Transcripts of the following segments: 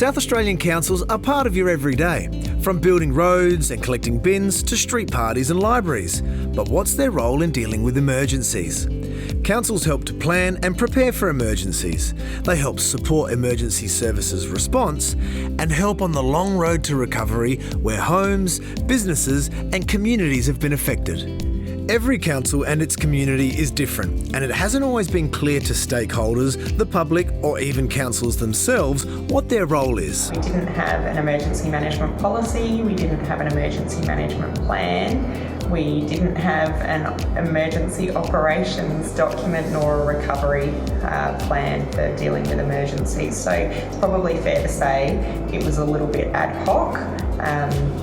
South Australian councils are part of your everyday, from building roads and collecting bins to street parties and libraries. But what's their role in dealing with emergencies? Councils help to plan and prepare for emergencies. They help support emergency services response and help on the long road to recovery where homes, businesses and communities have been affected. Every council and its community is different, and it hasn't always been clear to stakeholders, the public or even councils themselves what their role is. We didn't have an emergency management policy, we didn't have an emergency management plan, we didn't have an emergency operations document nor a recovery plan for dealing with emergencies. So it's probably fair to say it was a little bit ad hoc.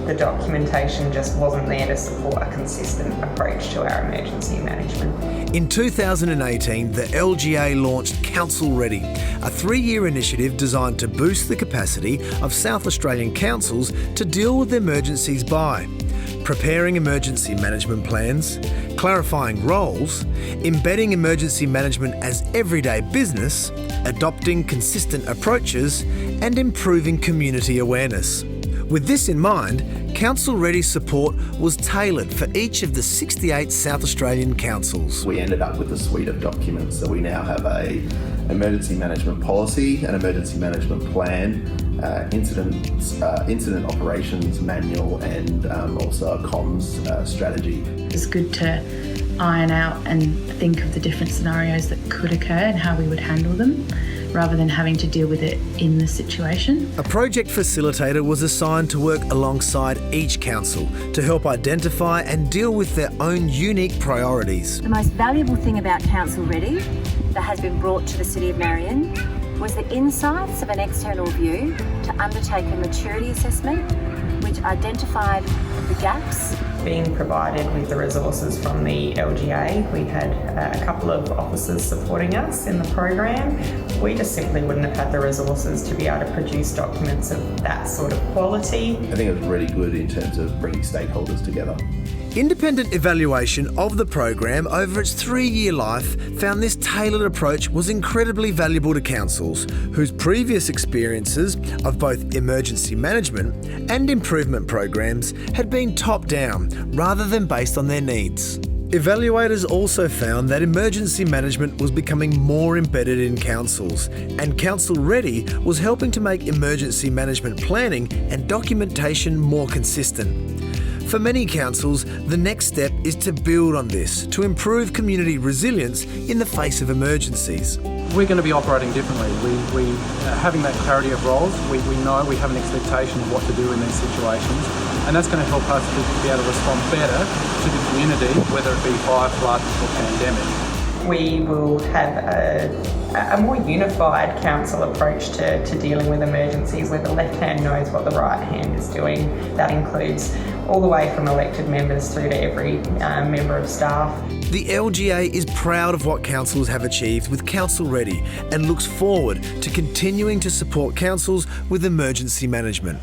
The documentation just wasn't there to support a consistent approach to our emergency management. In 2018, the LGA launched Council Ready, a 3-year initiative designed to boost the capacity of South Australian councils to deal with emergencies by preparing emergency management plans, clarifying roles, embedding emergency management as everyday business, adopting consistent approaches, and improving community awareness. With this in mind, Council Ready support was tailored for each of the 68 South Australian councils. We ended up with a suite of documents, so we now have an emergency management policy, an emergency management plan, incident operations manual, and also a comms strategy. It's good to iron out and think of the different scenarios that could occur and how we would handle them, rather than having to deal with it in the situation. A project facilitator was assigned to work alongside each council to help identify and deal with their own unique priorities. The most valuable thing about Council Ready that has been brought to the City of Marion was the insights of an external view to undertake a maturity assessment which identified the gaps. Being provided with the resources from the LGA, we had a couple of officers supporting us in the program. We just simply wouldn't have had the resources to be able to produce documents of that sort of quality. I think it was really good in terms of bringing stakeholders together. Independent evaluation of the program over its 3-year life found this tailored approach was incredibly valuable to councils whose previous experiences of both emergency management and improvement programs had been top-down rather than based on their needs. Evaluators also found that emergency management was becoming more embedded in councils, and Council Ready was helping to make emergency management planning and documentation more consistent. For many councils, the next step is to build on this to improve community resilience in the face of emergencies. We're going to be operating differently. We having that clarity of roles, we know we have an expectation of what to do in these situations, and that's going to help us to be able to respond better to the community, whether it be fire, flood or pandemic. We will have a more unified council approach to dealing with emergencies where the left hand knows what the right hand is doing. That includes all the way from elected members through to every member of staff. The LGA is proud of what councils have achieved with Council Ready and looks forward to continuing to support councils with emergency management.